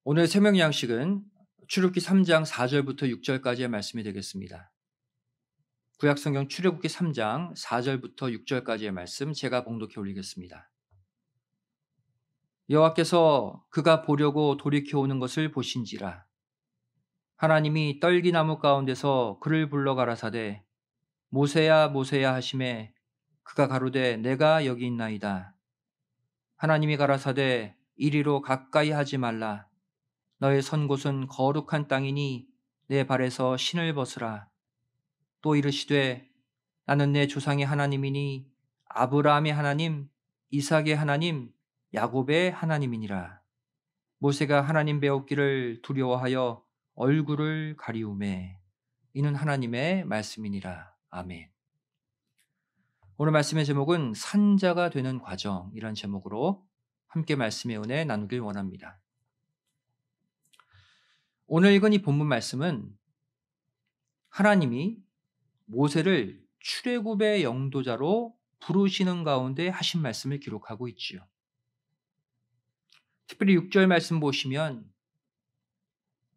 오늘 생명 양식은 출애굽기 3장 4절부터 6절까지의 말씀이 되겠습니다. 구약 성경 출애굽기 3장 4절부터 6절까지의 말씀 제가 봉독해 올리겠습니다. 여호와께서 그가 보려고 돌이켜 오는 것을 보신지라. 하나님이 떨기나무 가운데서 그를 불러 가라사대 모세야 모세야 하시매 그가 가로되 내가 여기 있나이다. 하나님이 가라사대 이리로 가까이 하지 말라. 너의 선 곳은 거룩한 땅이니 내 발에서 신을 벗으라. 또 이르시되 나는 내 조상의 하나님이니 아브라함의 하나님, 이삭의 하나님, 야곱의 하나님이니라. 모세가 하나님 배웠기를 두려워하여 얼굴을 가리우매 이는 하나님의 말씀이니라. 아멘. 오늘 말씀의 제목은 산자가 되는 과정이란 제목으로 함께 말씀의 은혜 나누길 원합니다. 오늘 읽은 이 본문 말씀은 하나님이 모세를 출애굽의 영도자로 부르시는 가운데 하신 말씀을 기록하고 있지요. 특별히 6절 말씀 보시면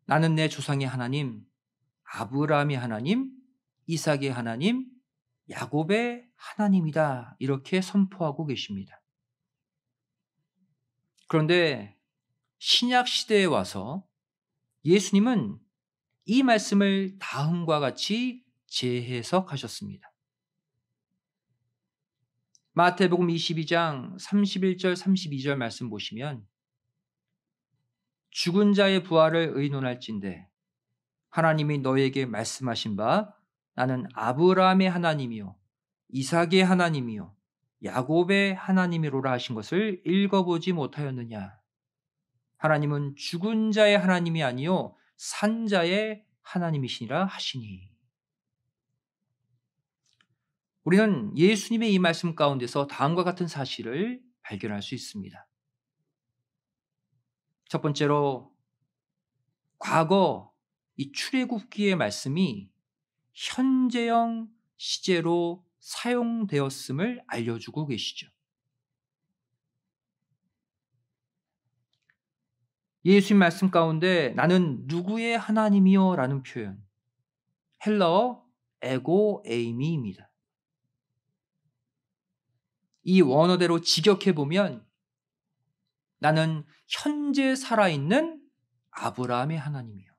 나는 내 조상의 하나님, 아브라함의 하나님, 이삭의 하나님, 야곱의 하나님이다 이렇게 선포하고 계십니다. 그런데 신약 시대에 와서 예수님은 이 말씀을 다음과 같이 재해석하셨습니다. 마태복음 22장 31절 32절 말씀 보시면 죽은 자의 부활을 의논할진대 하나님이 너에게 말씀하신 바 나는 아브라함의 하나님이요 이삭의 하나님이요 야곱의 하나님이로라 하신 것을 읽어보지 못하였느냐. 하나님은 죽은 자의 하나님이 아니요 산 자의 하나님이시니라 하시니. 우리는 예수님의 이 말씀 가운데서 다음과 같은 사실을 발견할 수 있습니다. 첫 번째로 과거 이 출애굽기의 말씀이 현재형 시제로 사용되었음을 알려주고 계시죠. 예수님 말씀 가운데 나는 누구의 하나님이요 라는 표현, 헬라어 에고 에이미입니다. 이 원어대로 직역해보면 나는 현재 살아있는 아브라함의 하나님이요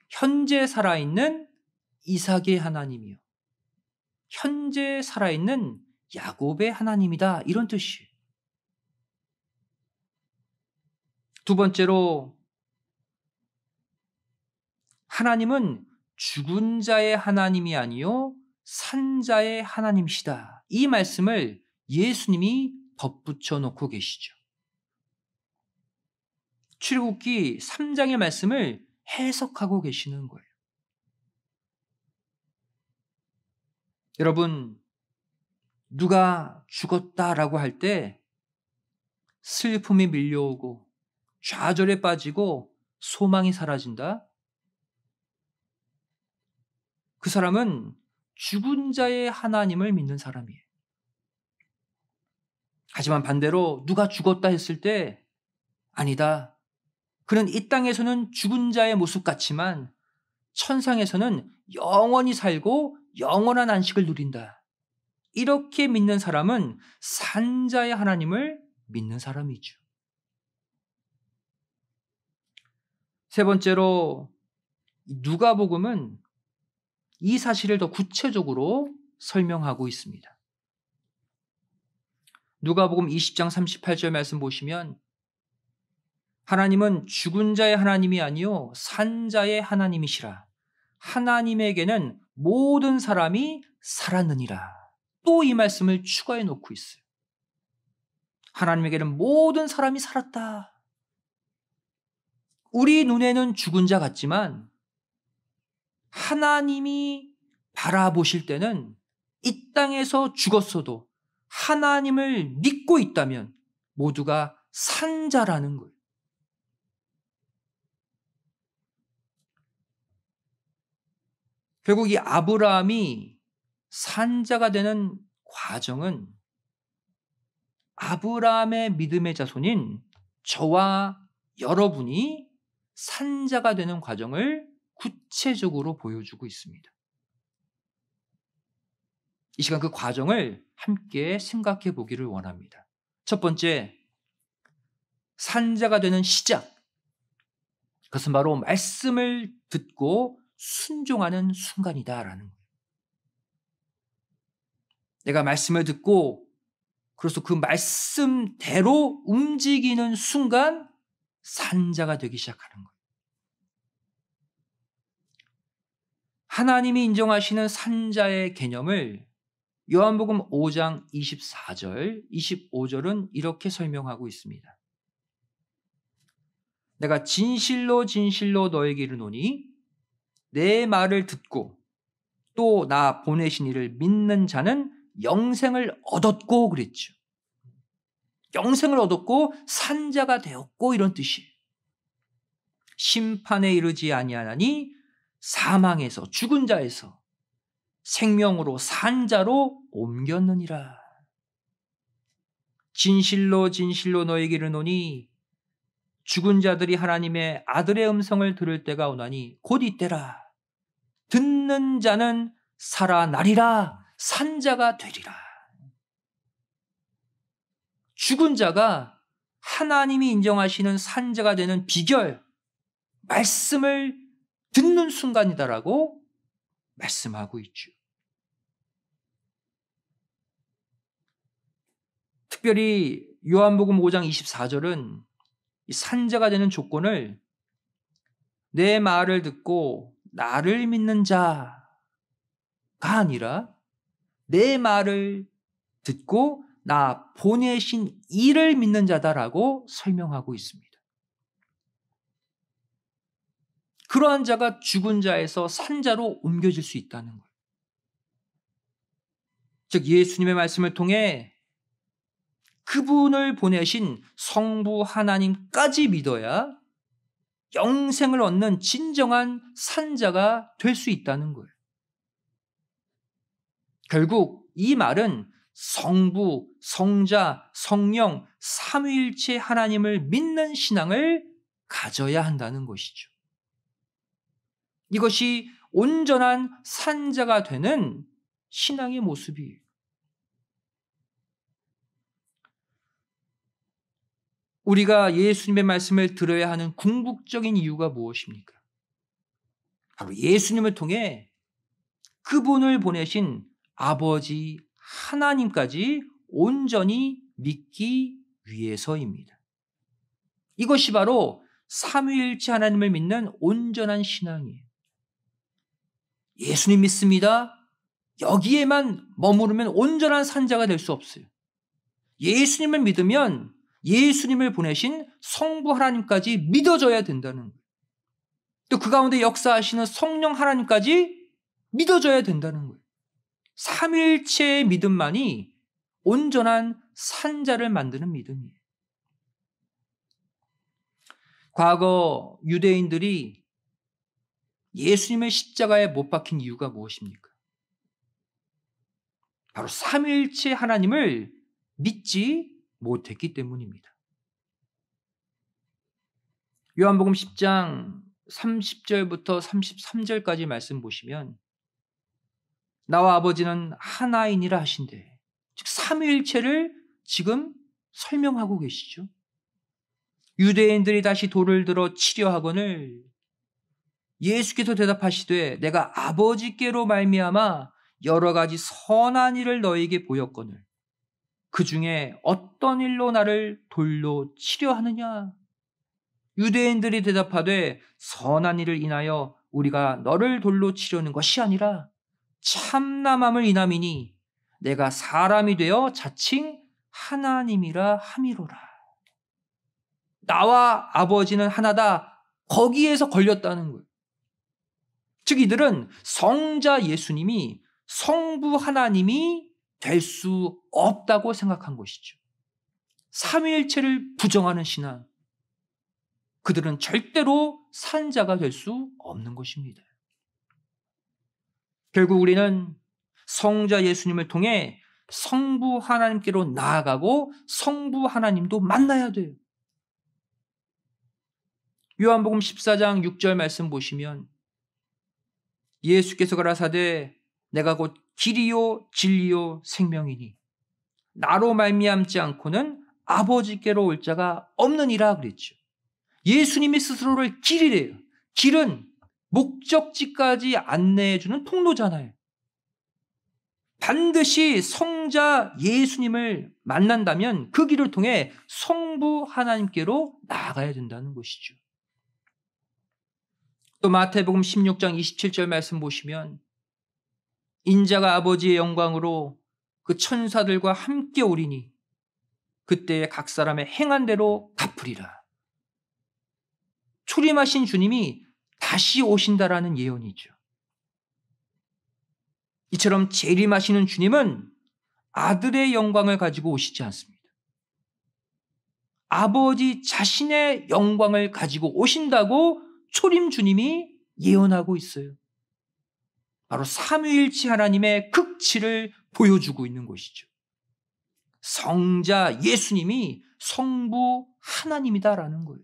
현재 살아있는 이삭의 하나님이요 현재 살아있는 야곱의 하나님이다 이런 뜻이에요. 두 번째로 하나님은 죽은 자의 하나님이 아니요 산 자의 하나님이시다. 이 말씀을 예수님이 덧붙여 놓고 계시죠. 출애굽기 3장의 말씀을 해석하고 계시는 거예요. 여러분, 누가 죽었다라고 할 때 슬픔이 밀려오고 좌절에 빠지고 소망이 사라진다? 그 사람은 죽은 자의 하나님을 믿는 사람이에요. 하지만 반대로 누가 죽었다 했을 때 아니다. 그는 이 땅에서는 죽은 자의 모습 같지만 천상에서는 영원히 살고 영원한 안식을 누린다. 이렇게 믿는 사람은 산 자의 하나님을 믿는 사람이죠. 세 번째로 누가복음은 이 사실을 더 구체적으로 설명하고 있습니다. 누가복음 20장 38절 말씀 보시면 하나님은 죽은 자의 하나님이 아니요 산 자의 하나님이시라. 하나님에게는 모든 사람이 살았느니라. 또 이 말씀을 추가해 놓고 있어요. 하나님에게는 모든 사람이 살았다. 우리 눈에는 죽은 자 같지만 하나님이 바라보실 때는 이 땅에서 죽었어도 하나님을 믿고 있다면 모두가 산 자라는 거예요. 결국 이 아브라함이 산자가 되는 과정은 아브라함의 믿음의 자손인 저와 여러분이 산자가 되는 과정을 구체적으로 보여주고 있습니다. 이 시간 그 과정을 함께 생각해 보기를 원합니다. 첫 번째, 산자가 되는 시작. 그것은 바로 말씀을 듣고 순종하는 순간이다라는 거예요. 내가 말씀을 듣고 그래서 그 말씀대로 움직이는 순간 산자가 되기 시작하는 거예요. 하나님이 인정하시는 산자의 개념을 요한복음 5장 24절, 25절은 이렇게 설명하고 있습니다. 내가 진실로 진실로 너에게 이르노니 내 말을 듣고 또 나 보내신 이를 믿는 자는 영생을 얻었고 그랬죠. 영생을 얻었고 산자가 되었고 이런 뜻이에요. 심판에 이르지 아니하나니 사망에서 죽은 자에서 생명으로 산 자로 옮겼느니라. 진실로 진실로 너에게 이르노니 죽은 자들이 하나님의 아들의 음성을 들을 때가 오나니 곧 이때라. 듣는 자는 살아나리라. 산자가 되리라. 죽은 자가 하나님이 인정하시는 산자가 되는 비결, 말씀을 듣는 순간이다라고 말씀하고 있죠. 특별히 요한복음 5장 24절은 이 산자가 되는 조건을 내 말을 듣고 나를 믿는 자가 아니라 내 말을 듣고 나 보내신 이를 믿는 자다라고 설명하고 있습니다. 그러한 자가 죽은 자에서 산자로 옮겨질 수 있다는 거예요. 즉 예수님의 말씀을 통해 그분을 보내신 성부 하나님까지 믿어야 영생을 얻는 진정한 산자가 될 수 있다는 거예요. 결국 이 말은 성부, 성자, 성령, 삼위일체 하나님을 믿는 신앙을 가져야 한다는 것이죠. 이것이 온전한 산자가 되는 신앙의 모습이에요. 우리가 예수님의 말씀을 들어야 하는 궁극적인 이유가 무엇입니까? 바로 예수님을 통해 그분을 보내신 아버지 하나님까지 온전히 믿기 위해서입니다. 이것이 바로 삼위일체 하나님을 믿는 온전한 신앙이에요. 예수님 믿습니다. 여기에만 머무르면 온전한 산자가 될 수 없어요. 예수님을 믿으면 예수님을 보내신 성부 하나님까지 믿어져야 된다는 거예요. 또 그 가운데 역사하시는 성령 하나님까지 믿어져야 된다는 거예요. 삼위일체의 믿음만이 온전한 산자를 만드는 믿음이에요. 과거 유대인들이 예수님의 십자가에 못 박힌 이유가 무엇입니까? 바로 삼위일체 하나님을 믿지 못했기 때문입니다. 요한복음 10장 30절부터 33절까지 말씀 보시면 나와 아버지는 하나이니라 하신대. 즉 삼위일체를 지금 설명하고 계시죠. 유대인들이 다시 돌을 들어 치려 하거늘 예수께서 대답하시되 내가 아버지께로 말미암아 여러 가지 선한 일을 너에게 보였거늘 그 중에 어떤 일로 나를 돌로 치려 하느냐? 유대인들이 대답하되 선한 일을 인하여 우리가 너를 돌로 치려는 것이 아니라 참남함을 인함이니 내가 사람이 되어 자칭 하나님이라 함이로라. 나와 아버지는 하나다. 거기에서 걸렸다는 거예요. 즉 이들은 성자 예수님이 성부 하나님이 될 수 없다고 생각한 것이죠. 삼위일체를 부정하는 신앙. 그들은 절대로 산자가 될 수 없는 것입니다. 결국 우리는 성자 예수님을 통해 성부 하나님께로 나아가고 성부 하나님도 만나야 돼요. 요한복음 14장 6절 말씀 보시면 예수께서 가라사대 내가 곧 길이요 진리요 생명이니 나로 말미암지 않고는 아버지께로 올 자가 없느니라 그랬죠. 예수님이 스스로를 길이래요. 길은 목적지까지 안내해 주는 통로잖아요. 반드시 성자 예수님을 만난다면 그 길을 통해 성부 하나님께로 나아가야 된다는 것이죠. 또 마태복음 16장 27절 말씀 보시면 인자가 아버지의 영광으로 그 천사들과 함께 오리니 그때에 각 사람의 행한 대로 갚으리라. 초림하신 주님이 다시 오신다라는 예언이죠. 이처럼 재림하시는 주님은 아들의 영광을 가지고 오시지 않습니다. 아버지 자신의 영광을 가지고 오신다고 초림 주님이 예언하고 있어요. 바로 삼위일체 하나님의 극치를 보여주고 있는 것이죠. 성자 예수님이 성부 하나님이다라는 거예요.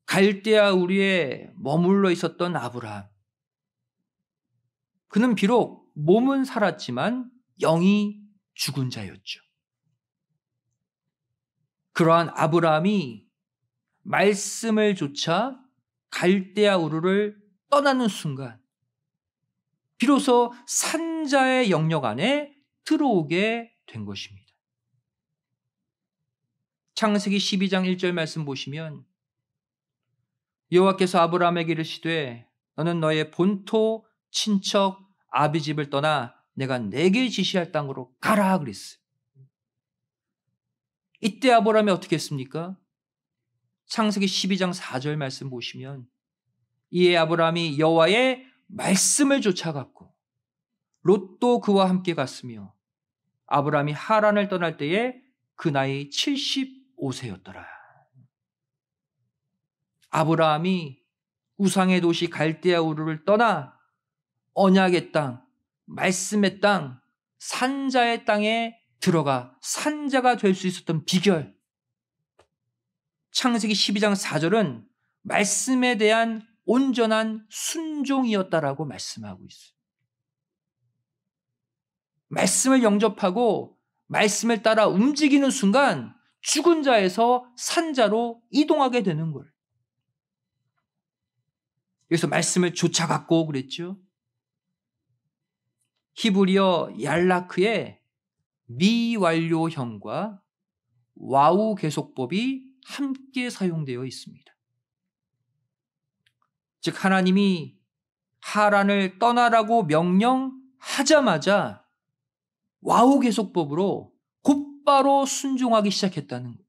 갈대아 우리에 머물러 있었던 아브라함. 그는 비록 몸은 살았지만 영이 죽은 자였죠. 그러한 아브라함이 말씀을 조차 갈대아 우르를 떠나는 순간 비로소 산자의 영역 안에 들어오게 된 것입니다. 창세기 12장 1절 말씀 보시면 여호와께서 아브라함에게 이르시되 너는 너의 본토 친척 아비 집을 떠나 내가 내게 지시할 땅으로 가라 그랬어요. 이때 아브라함이 어떻게 했습니까? 창세기 12장 4절 말씀 보시면 이에 아브라함이 여호와의 말씀을 쫓아갔고 롯도 그와 함께 갔으며 아브라함이 하란을 떠날 때에 그 나이 75세였더라. 아브라함이 우상의 도시 갈대아 우르를 떠나 언약의 땅, 말씀의 땅, 산자의 땅에 들어가 산자가 될 수 있었던 비결. 창세기 12장 4절은 말씀에 대한 온전한 순종이었다라고 말씀하고 있어요. 말씀을 영접하고 말씀을 따라 움직이는 순간 죽은 자에서 산자로 이동하게 되는 거예요. 여기서 말씀을 쫓아갔고 그랬죠. 히브리어 얄라크에 미완료형과 와우 계속법이 함께 사용되어 있습니다. 즉 하나님이 하란을 떠나라고 명령하자마자 와우 계속법으로 곧바로 순종하기 시작했다는 것.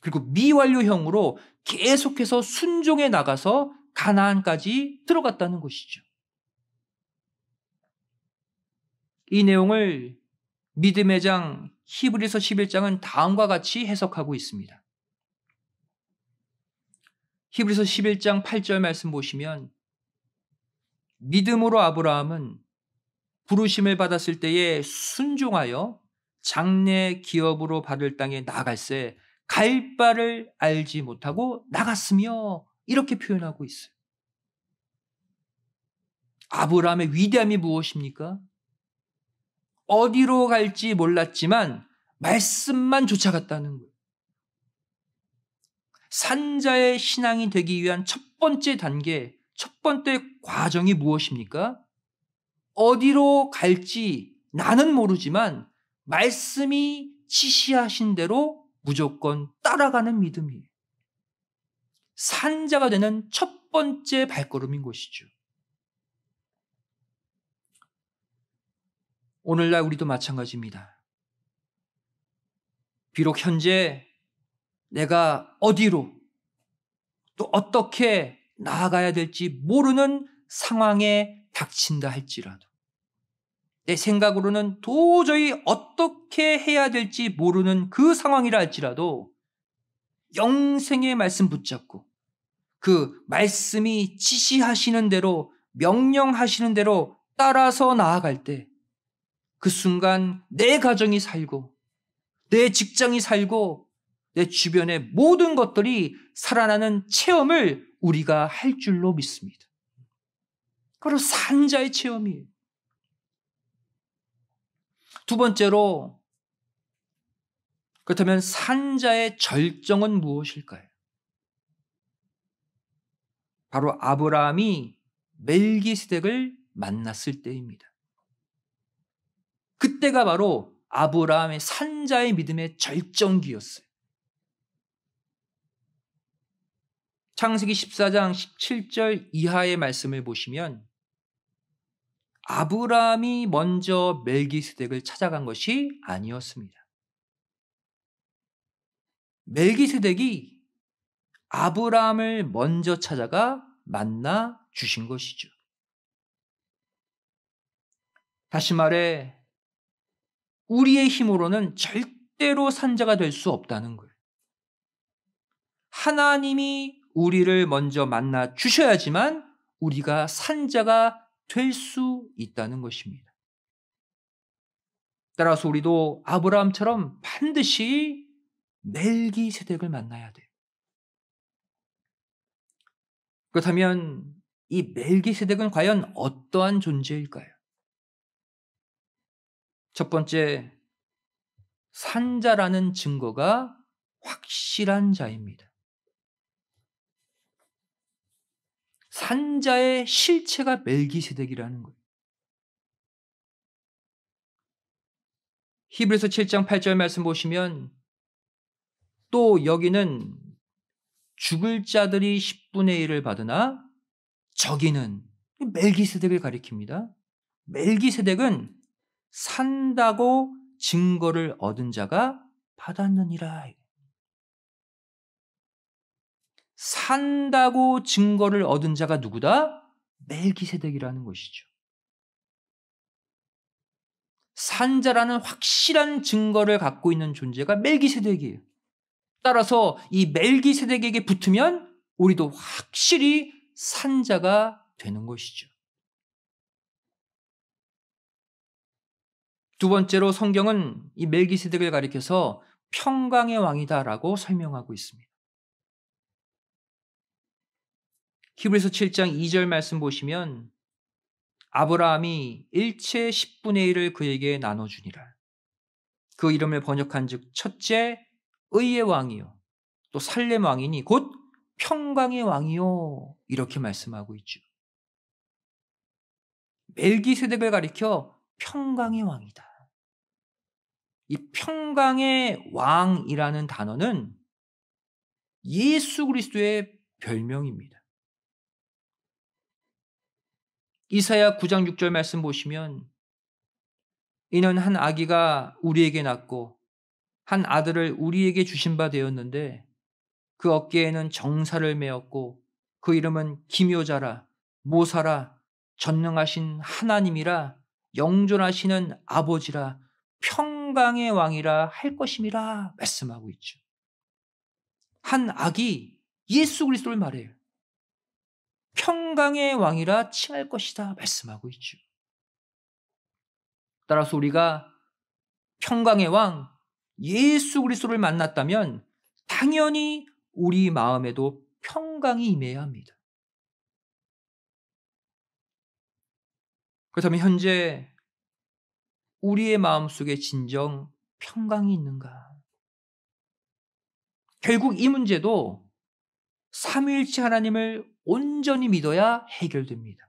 그리고 미완료형으로 계속해서 순종해 나가서 가나안까지 들어갔다는 것이죠. 이 내용을 믿음의 장 히브리서 11장은 다음과 같이 해석하고 있습니다. 히브리서 11장 8절 말씀 보시면 믿음으로 아브라함은 부르심을 받았을 때에 순종하여 장래 기업으로 받을 땅에 나갈새 갈 바를 알지 못하고 나갔으며 이렇게 표현하고 있어요. 아브라함의 위대함이 무엇입니까? 어디로 갈지 몰랐지만 말씀만 쫓아갔다는 거예요. 산자의 신앙이 되기 위한 첫 번째 단계, 첫 번째 과정이 무엇입니까? 어디로 갈지 나는 모르지만 말씀이 지시하신 대로 무조건 따라가는 믿음이에요. 산자가 되는 첫 번째 발걸음인 것이죠. 오늘날 우리도 마찬가지입니다. 비록 현재 내가 어디로 또 어떻게 나아가야 될지 모르는 상황에 닥친다 할지라도 내 생각으로는 도저히 어떻게 해야 될지 모르는 그 상황이라 할지라도 영생의 말씀 붙잡고 그 말씀이 지시하시는 대로 명령하시는 대로 따라서 나아갈 때 그 순간 내 가정이 살고 내 직장이 살고 내 주변의 모든 것들이 살아나는 체험을 우리가 할 줄로 믿습니다. 바로 산자의 체험이에요. 두 번째로, 그렇다면 산자의 절정은 무엇일까요? 바로 아브라함이 멜기세덱을 만났을 때입니다. 그때가 바로 아브라함의 산자의 믿음의 절정기였어요. 창세기 14장 17절 이하의 말씀을 보시면 아브라함이 먼저 멜기세덱을 찾아간 것이 아니었습니다. 멜기세덱이 아브라함을 먼저 찾아가 만나 주신 것이죠. 다시 말해 우리의 힘으로는 절대로 산자가 될 수 없다는 거예요. 하나님이 우리를 먼저 만나 주셔야지만 우리가 산자가 될 수 있다는 것입니다. 따라서 우리도 아브라함처럼 반드시 멜기세덱을 만나야 돼요. 그렇다면 이 멜기세덱은 과연 어떠한 존재일까요? 첫 번째, 산자라는 증거가 확실한 자입니다. 산자의 실체가 멜기세덱이라는 거예요. 히브리서 7장 8절 말씀 보시면 또 여기는 죽을 자들이 10분의 1을 받으나 저기는 멜기세덱을 가리킵니다. 멜기세덱은 산다고 증거를 얻은 자가 받았느니라. 산다고 증거를 얻은 자가 누구다? 멜기세덱이라는 것이죠. 산자라는 확실한 증거를 갖고 있는 존재가 멜기세덱이에요. 따라서 이 멜기세덱에게 붙으면 우리도 확실히 산자가 되는 것이죠. 두 번째로 성경은 이 멜기세덱을 가리켜서 평강의 왕이다라고 설명하고 있습니다. 히브리서 7장 2절 말씀 보시면 아브라함이 일체 10분의 1을 그에게 나눠주니라. 그 이름을 번역한 즉 첫째 의의 왕이요 또 살렘 왕이니 곧 평강의 왕이요 이렇게 말씀하고 있죠. 멜기세덱을 가리켜 평강의 왕이다. 이 평강의 왕이라는 단어는 예수 그리스도의 별명입니다. 이사야 9장 6절 말씀 보시면 이는 한 아기가 우리에게 낳고 한 아들을 우리에게 주신 바 되었는데 그 어깨에는 정사를 메었고 그 이름은 기묘자라 모사라 전능하신 하나님이라 영존하시는 아버지라 평강의 왕이라 할 것임이라 말씀하고 있죠. 한 아기 예수 그리스도를 말해요. 평강의 왕이라 칭할 것이다 말씀하고 있죠. 따라서 우리가 평강의 왕 예수 그리스도를 만났다면 당연히 우리 마음에도 평강이 임해야 합니다. 그렇다면 현재 우리의 마음속에 진정 평강이 있는가? 결국 이 문제도 삼위일체 하나님을 온전히 믿어야 해결됩니다.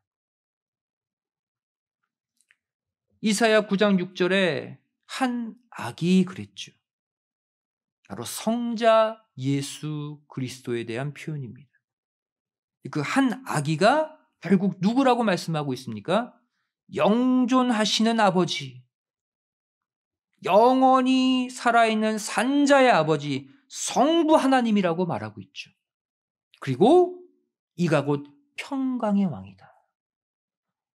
이사야 9장 6절에 한 아기 그랬죠. 바로 성자 예수 그리스도에 대한 표현입니다. 그 한 아기가 결국 누구라고 말씀하고 있습니까? 영존하시는 아버지, 영원히 살아있는 산자의 아버지, 성부 하나님이라고 말하고 있죠. 그리고 이가 곧 평강의 왕이다.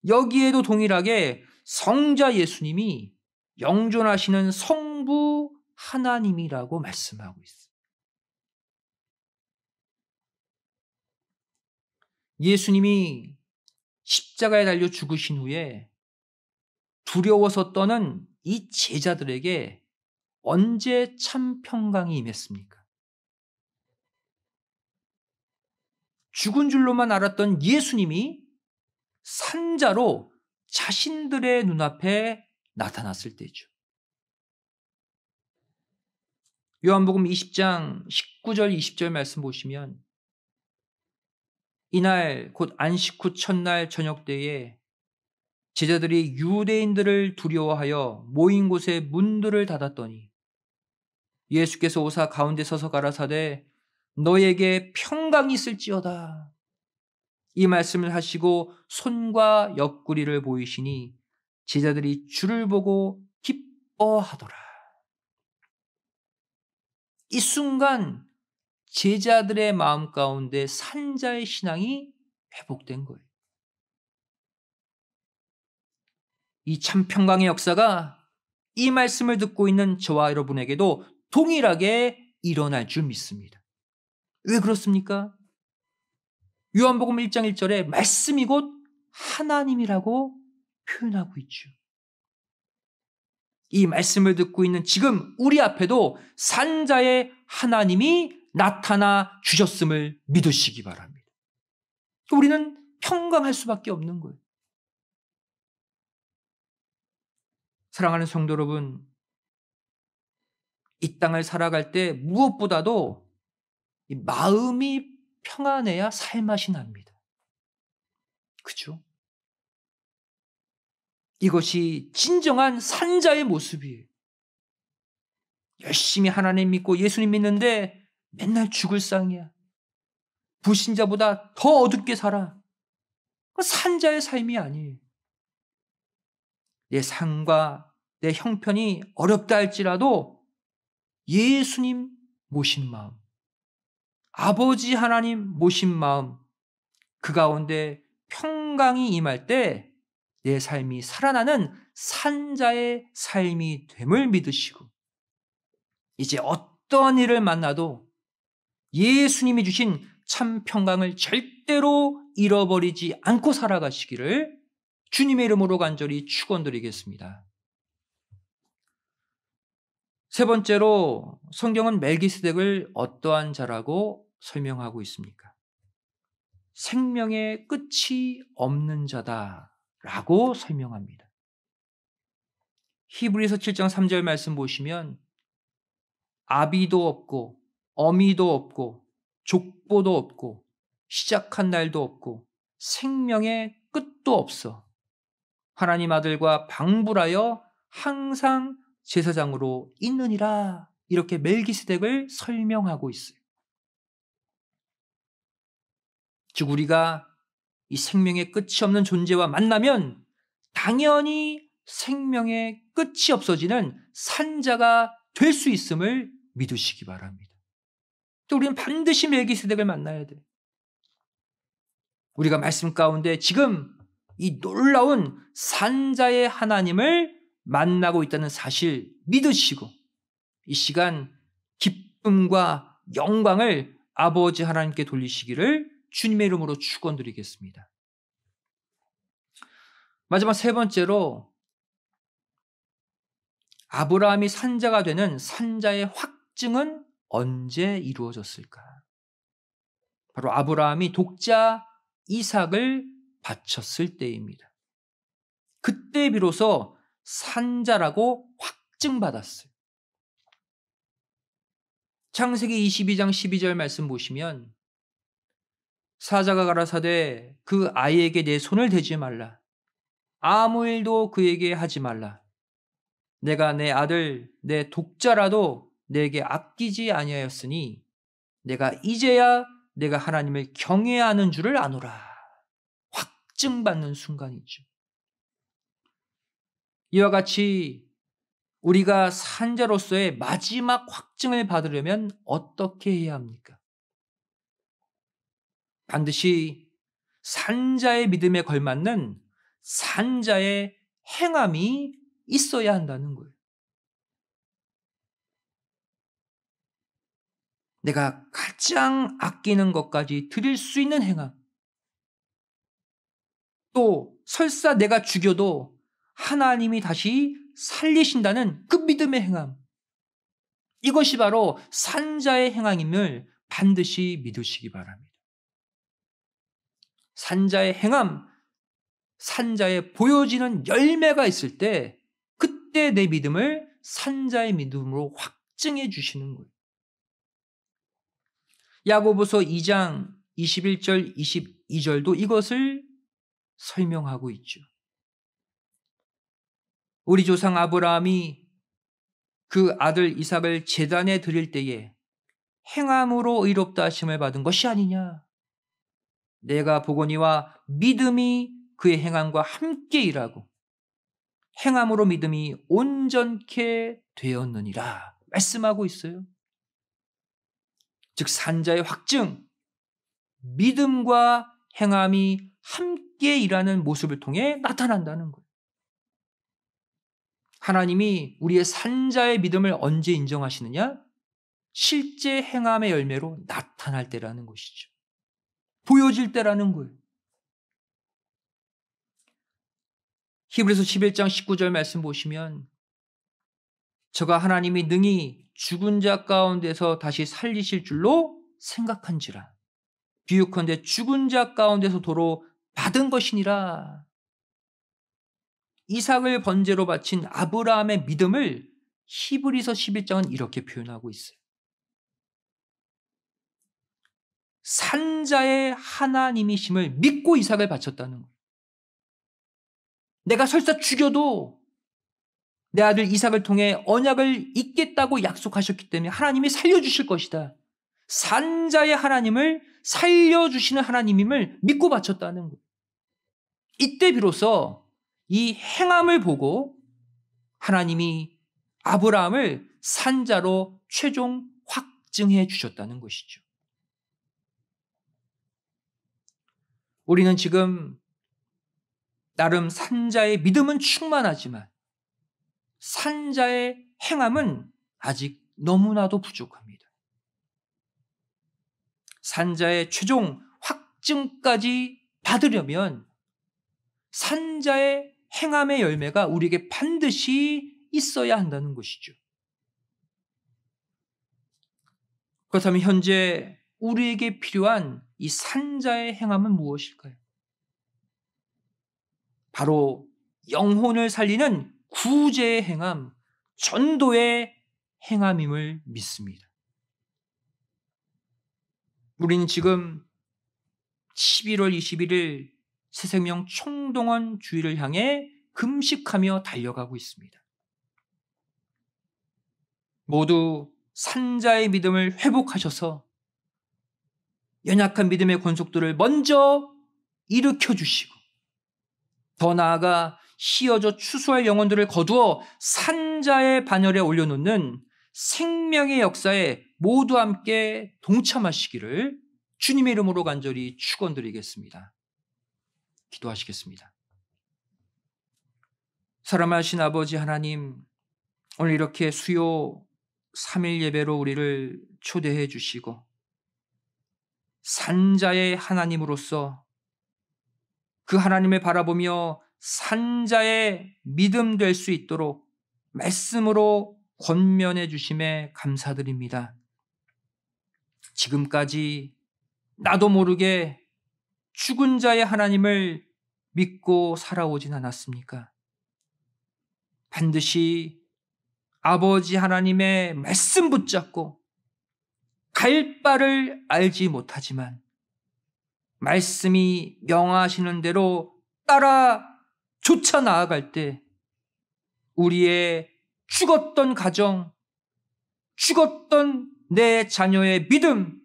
여기에도 동일하게 성자 예수님이 영존하시는 성부 하나님이라고 말씀하고 있어요. 예수님이 십자가에 달려 죽으신 후에 두려워서 떠는 이 제자들에게 언제 참 평강이 임했습니까? 죽은 줄로만 알았던 예수님이 산자로 자신들의 눈앞에 나타났을 때죠. 요한복음 20장 19절 20절 말씀 보시면 이날 곧 안식 후 첫날 저녁 때에 제자들이 유대인들을 두려워하여 모인 곳에 문들을 닫았더니 예수께서 오사 가운데 서서 가라사대 너에게 평강이 있을지어다. 이 말씀을 하시고 손과 옆구리를 보이시니 제자들이 주를 보고 기뻐하더라. 이 순간 제자들의 마음 가운데 산자의 신앙이 회복된 거예요. 이 참 평강의 역사가 이 말씀을 듣고 있는 저와 여러분에게도 동일하게 일어날 줄 믿습니다. 왜 그렇습니까? 요한복음 1장 1절에 말씀이 곧 하나님이라고 표현하고 있죠. 이 말씀을 듣고 있는 지금 우리 앞에도 산자의 하나님이 나타나 주셨음을 믿으시기 바랍니다. 우리는 평강할 수밖에 없는 거예요. 사랑하는 성도 여러분, 이 땅을 살아갈 때 무엇보다도 이 마음이 평안해야 살맛이 납니다. 그죠? 이것이 진정한 산자의 모습이에요. 열심히 하나님 믿고 예수님 믿는데 맨날 죽을 상이야. 불신자보다 더 어둡게 살아. 산자의 삶이 아니에요. 내 삶과 내 형편이 어렵다 할지라도 예수님 모신 마음, 아버지 하나님 모신 마음, 그 가운데 평강이 임할 때 내 삶이 살아나는 산자의 삶이 됨을 믿으시고 이제 어떠한 일을 만나도 예수님이 주신 참 평강을 절대로 잃어버리지 않고 살아가시기를 주님의 이름으로 간절히 축원드리겠습니다. 세 번째로 성경은 멜기세덱을 어떠한 자라고 설명하고 있습니까? 생명의 끝이 없는 자다라고 설명합니다. 히브리서 7장 3절 말씀 보시면 아비도 없고 어미도 없고 족보도 없고 시작한 날도 없고 생명의 끝도 없어 하나님 아들과 방불하여 항상 제사장으로 있느니라. 이렇게 멜기세덱을 설명하고 있어요. 즉 우리가 이 생명의 끝이 없는 존재와 만나면 당연히 생명의 끝이 없어지는 산자가 될 수 있음을 믿으시기 바랍니다. 또 우리는 반드시 멜기세덱을 만나야 돼요. 우리가 말씀 가운데 지금 이 놀라운 산자의 하나님을 만나고 있다는 사실 믿으시고 이 시간 기쁨과 영광을 아버지 하나님께 돌리시기를 주님의 이름으로 축원드리겠습니다. 마지막 세 번째로 아브라함이 산자가 되는 산자의 확증은 언제 이루어졌을까? 바로 아브라함이 독자 이삭을 바쳤을 때입니다. 그때 비로소 산자라고 확증받았어요. 창세기 22장 12절 말씀 보시면 사자가 가라사대 그 아이에게 내 손을 대지 말라. 아무 일도 그에게 하지 말라. 내가 내 아들 내 독자라도 내게 아끼지 아니하였으니 내가 이제야 내가 하나님을 경외해야 하는 줄을 아노라. 확증받는 순간이죠. 이와 같이 우리가 산자로서의 마지막 확증을 받으려면 어떻게 해야 합니까? 반드시 산자의 믿음에 걸맞는 산자의 행함이 있어야 한다는 거예요. 내가 가장 아끼는 것까지 드릴 수 있는 행함. 또 설사 내가 죽여도 하나님이 다시 살리신다는 그 믿음의 행함. 이것이 바로 산자의 행함임을 반드시 믿으시기 바랍니다. 산자의 행함, 산자의 보여지는 열매가 있을 때 그때 내 믿음을 산자의 믿음으로 확증해 주시는 거예요. 야고보서 2장 21절 22절도 이것을 설명하고 있죠. 우리 조상 아브라함이 그 아들 이삭을 제단에 드릴 때에 행함으로 의롭다 하심을 받은 것이 아니냐. 내가 보거니와 믿음이 그의 행함과 함께 일하고 행함으로 믿음이 온전케 되었느니라 말씀하고 있어요. 즉 산자의 확증, 믿음과 행함이 함께 일하는 모습을 통해 나타난다는 거예요. 하나님이 우리의 산자의 믿음을 언제 인정하시느냐? 실제 행함의 열매로 나타날 때라는 것이죠. 보여질 때라는 거예요. 히브리서 11장 19절 말씀 보시면 저가 하나님이 능히 죽은 자 가운데서 다시 살리실 줄로 생각한지라. 비유컨대 죽은 자 가운데서 도로 받은 것이니라. 이삭을 번제로 바친 아브라함의 믿음을 히브리서 11장은 이렇게 표현하고 있어요. 산자의 하나님이심을 믿고 이삭을 바쳤다는 거예요. 내가 설사 죽여도 내 아들 이삭을 통해 언약을 잇겠다고 약속하셨기 때문에 하나님이 살려주실 것이다. 산자의 하나님을 살려주시는 하나님임을 믿고 바쳤다는 거예요. 이때 비로소 이 행함을 보고 하나님이 아브라함을 산자로 최종 확증해 주셨다는 것이죠. 우리는 지금 나름 산자의 믿음은 충만하지만 산자의 행함은 아직 너무나도 부족합니다. 산자의 최종 확증까지 받으려면 산자의 행함의 열매가 우리에게 반드시 있어야 한다는 것이죠. 그렇다면 현재 우리에게 필요한 이 산자의 행함은 무엇일까요? 바로 영혼을 살리는 구제의 행함, 전도의 행함임을 믿습니다. 우리는 지금 11월 21일 새생명 총동원 주일을 향해 금식하며 달려가고 있습니다. 모두 산자의 믿음을 회복하셔서 연약한 믿음의 권속들을 먼저 일으켜 주시고 더 나아가 휘어져 추수할 영혼들을 거두어 산자의 반열에 올려놓는 생명의 역사에 모두 함께 동참하시기를 주님의 이름으로 간절히 축원드리겠습니다. 기도하시겠습니다. 사랑하신 아버지 하나님, 오늘 이렇게 수요 3일 예배로 우리를 초대해 주시고 산자의 하나님으로서 그 하나님을 바라보며 산자의 믿음 될 수 있도록 말씀으로 권면해 주심에 감사드립니다. 지금까지 나도 모르게 죽은 자의 하나님을 믿고 살아오진 않았습니까? 반드시 아버지 하나님의 말씀 붙잡고 갈 바를 알지 못하지만 말씀이 명하시는 대로 따라 쫓아 나아갈 때 우리의 죽었던 가정, 죽었던 내 자녀의 믿음,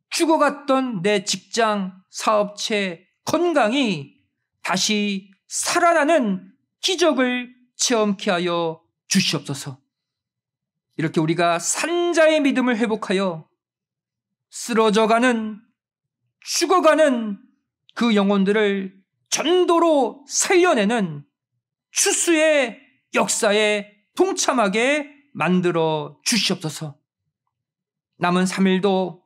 죽어갔던 내 직장, 사업체, 건강이 다시 살아나는 기적을 체험케 하여 주시옵소서. 이렇게 우리가 산자의 믿음을 회복하여 쓰러져가는, 죽어가는 그 영혼들을 전도로 살려내는 추수의 역사에 동참하게 만들어 주시옵소서. 남은 3일도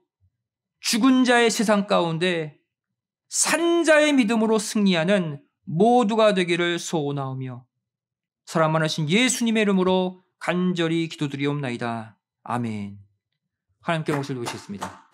죽은 자의 세상 가운데 산자의 믿음으로 승리하는 모두가 되기를 소원하오며 사랑 많으신 예수님의 이름으로 간절히 기도드리옵나이다. 아멘. 하나님께 목소리 놓으시겠습니다.